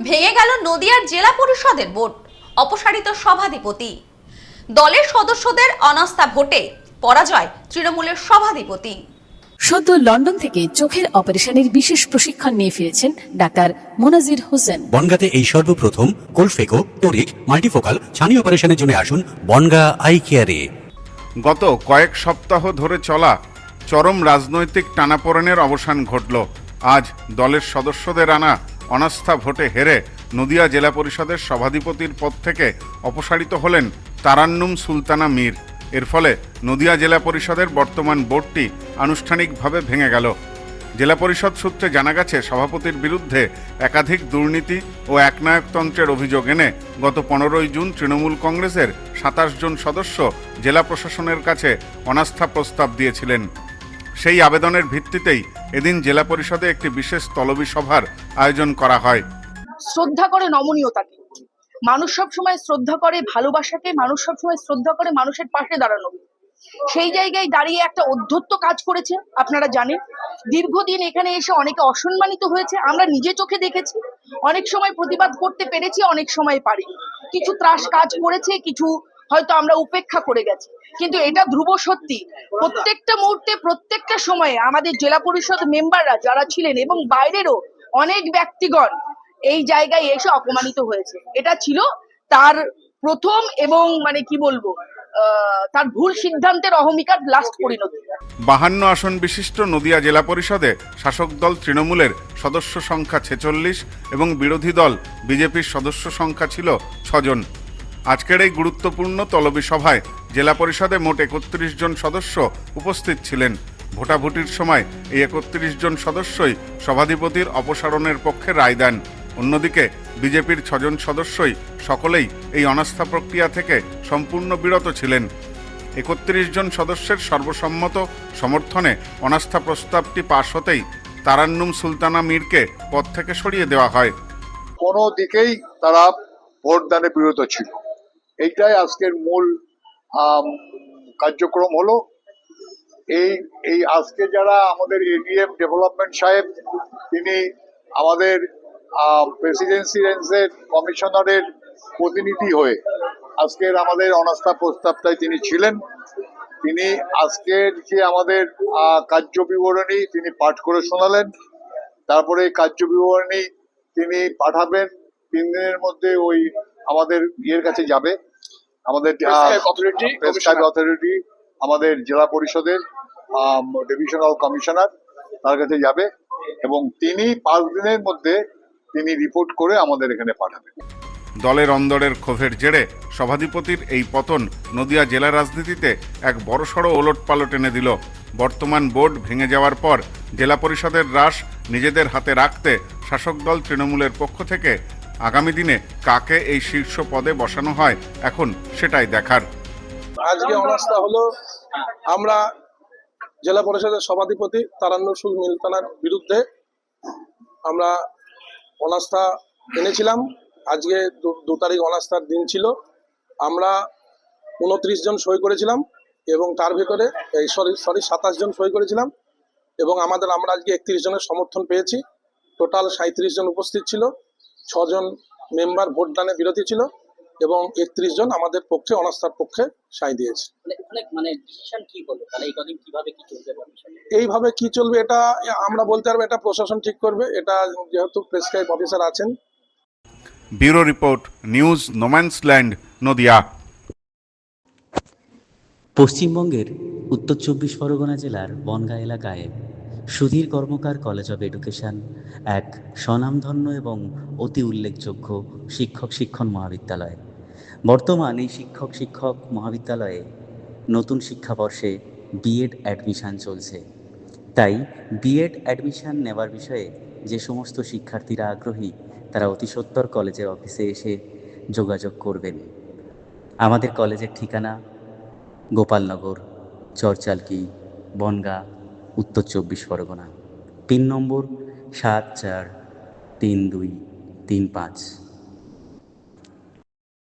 ভেঙে গেল নদিয়ার জেলা পরিষদের ভোট, অপসারিত সভাধিপতি। দলের সদস্যদের অনাস্থা ভোটে পরাজয় তৃণমূলের সভাধিপতি। সদ্য লন্ডন থেকে চোখের অপারেশনের বিশেষ প্রশিক্ষণ নিয়ে ফিরেছেন ডাক্তার মোনাজির হোসেন। বনগাঁতে এই সর্বপ্রথম কোলফেকো, টোরিক, মাল্টিফোকাল ছানি অপারেশনের জন্য আসুন বনগাঁ আই কেয়ারে। গত কয়েক সপ্তাহ ধরে চলা চরম রাজনৈতিক টানাপোড়েনের অবসান ঘটল। আজ দলের সদস্যদের আনা অনাস্থা ভোটে হেরে নদিয়া জেলা পরিষদের সভাধিপতির পদ থেকে অপসারিত হলেন তারান্নুম সুলতানা মীর। এর ফলে নদিয়া জেলা পরিষদের বর্তমান বোর্ডটি আনুষ্ঠানিকভাবে ভেঙে গেল। জেলা পরিষদ সূত্রে জানা গেছে, সভাপতির বিরুদ্ধে একাধিক দুর্নীতি ও একনায়কতন্ত্রের অভিযোগ এনে গত 15ই জুন তৃণমূল কংগ্রেসের 27 জন সদস্য জেলা প্রশাসনের কাছে অনাস্থা প্রস্তাব দিয়েছিলেন। সেই আবেদনের ভিত্তিতেই এদিন জেলা পরিষদে একটি বিশেষ তলবি সভার আয়োজন করা হয়। শ্রদ্ধা করে নমনীয়তাকে, মানুষ সবসময় শ্রদ্ধা করে ভালোবাসাকে, মানুষ সবসময় শ্রদ্ধা করে মানুষের পাশে দাঁড়ানো। সেই জায়গায় দাঁড়িয়ে একটা অধ্যত্ত কাজ করেছে। আপনারা জানেন, দীর্ঘদিন এখানে এসে অনেকে অসম্মানিত হয়েছে, আমরা নিজে চোখে দেখেছি। অনেক সময় প্রতিবাদ করতে পেরেছি, অনেক সময় পারিনি। কিছু ত্রাস কাজ করেছে, কিছু হয়তো আমরা উপেক্ষা করে গেছি। কিন্তু এটা ধ্রুব সত্যি, প্রত্যেকটা মুহূর্তে প্রত্যেকটা সময়ে আমাদের জেলা পরিষদ মেম্বাররা যারা ছিলেন এবং বাইরেরও অনেক ব্যক্তিগণ এই জায়গায় এসে অপমানিত হয়েছে। এটা ছিল তার প্রথম এবং কি বলবো, তার ভুল সিদ্ধান্তের অহমিকার লাস্ট পরিণতি। 52 আসন বিশিষ্ট নদিয়া জেলা পরিষদে শাসক দল তৃণমূলের সদস্য সংখ্যা 46 এবং বিরোধী দল বিজেপির সদস্য সংখ্যা ছিল 6 জন। আজকের এই গুরুত্বপূর্ণ তলবি সভায় জেলা পরিষদে মোট 31 জন সদস্য উপস্থিত ছিলেন। ভোটাভুটির সময় এই 31 জন সদস্যই সভাধিপতির অপসারণের পক্ষে রায় দেন। অন্যদিকে বিজেপির 6 জন সদস্যই সকলেই এই অনাস্থা প্রক্রিয়া থেকে সম্পূর্ণ বিরত ছিলেন। 31 জন সদস্যের সর্বসম্মত সমর্থনে অনাস্থা প্রস্তাবটি পাশ হতেই তারান্নুম সুলতানা মীরকে পদ থেকে সরিয়ে দেওয়া হয়। কোনো দিকেই তারা ভোটদানে বিরত ছিল। এইটাই আজকের মূল কার্যক্রম হলো। এই আজকে যারা আমাদের এডিএম ডেভেলপমেন্ট সাহেব, তিনি আমাদের প্রেসিডেন্সি রেঞ্জের কমিশনারের প্রতিনিধি হয়ে আজকের আমাদের অনাস্থা প্রস্তাবটায় তিনি ছিলেন। তিনি আজকের যে আমাদের কার্য বিবরণী তিনি পাঠ করে শোনালেন। তারপরে কার্য বিবরণী তিনি পাঠাবেন 3 দিনের মধ্যে ওই আমাদের ইয়ের কাছে যাবে, আমাদের প্রেসক্রাইব অথরিটি, আমাদের জেলা পরিষদের ডিভিশনাল কমিশনার, তার কাছে যাবে এবং তিনি 5 দিনের মধ্যে তিনি রিপোর্ট করে আমাদের এখানে পাঠাবেন। দলের অন্দরের ক্ষোভের জেরে সভাধিপতির এই পতন নদিয়া জেলা রাজনীতিতে এক বড়সড় ওলটপালট এনে দিল। বর্তমান বোর্ড ভেঙে যাওয়ার পর জেলা পরিষদের রাশ নিজেদের হাতে রাখতে শাসক দল তৃণমূলের পক্ষ থেকে আগামী দিনে কাকে এই শীর্ষ পদে বসানো হয় এখন সেটাই দেখার। আজকে অনাস্থা হলো, আমরা জেলা পরিষদের সভাধিপতি তারান্নুম সুলতানার বিরুদ্ধে আমরা অনাস্থা এনেছিলাম। আজকে 2 তারিখ অনাস্থার দিন ছিল। আমরা 29 জন সই করেছিলাম এবং তার ভেতরে 27 জন সই করেছিলাম এবং আমরা আজকে 31 জনের সমর্থন পেয়েছি। টোটাল 37 জন উপস্থিত ছিল, 6 জন মেম্বার ভোটদানে বিরোধী ছিল এবং 31 জন আমাদের পক্ষে অনাস্থার পক্ষে সাই দিয়েছে। এইভাবে কি চলবে এটা আমরা বলতে পারবো, এটা প্রশাসন ঠিক করবে। এটা যেহেতু প্রেসক্রাইব অফিসার আছেন। Bureau report, news no man's land, Nadia. পশ্চিমবঙ্গের উত্তর 24 পরগনা জেলার বনগাঁ এলাকায় সুধীর কর্মকার কলেজ অব এডুকেশন এক স্বনামধন্য এবং অতি উল্লেখযোগ্য শিক্ষণ মহাবিদ্যালয়। বর্তমান এই শিক্ষক মহাবিদ্যালয়ে নতুন শিক্ষাবর্ষে বিএড অ্যাডমিশান চলছে। তাই বিএড অ্যাডমিশান নেওয়ার বিষয়ে যে সমস্ত শিক্ষার্থীরা আগ্রহী তারা অতি সত্বর কলেজের অফিসে এসে যোগাযোগ করবেন। আমাদের কলেজের ঠিকানা গোপালনগর, চরচালকি, বনগাঁ, উত্তর 24 পরগনা। পিন নম্বর 743235।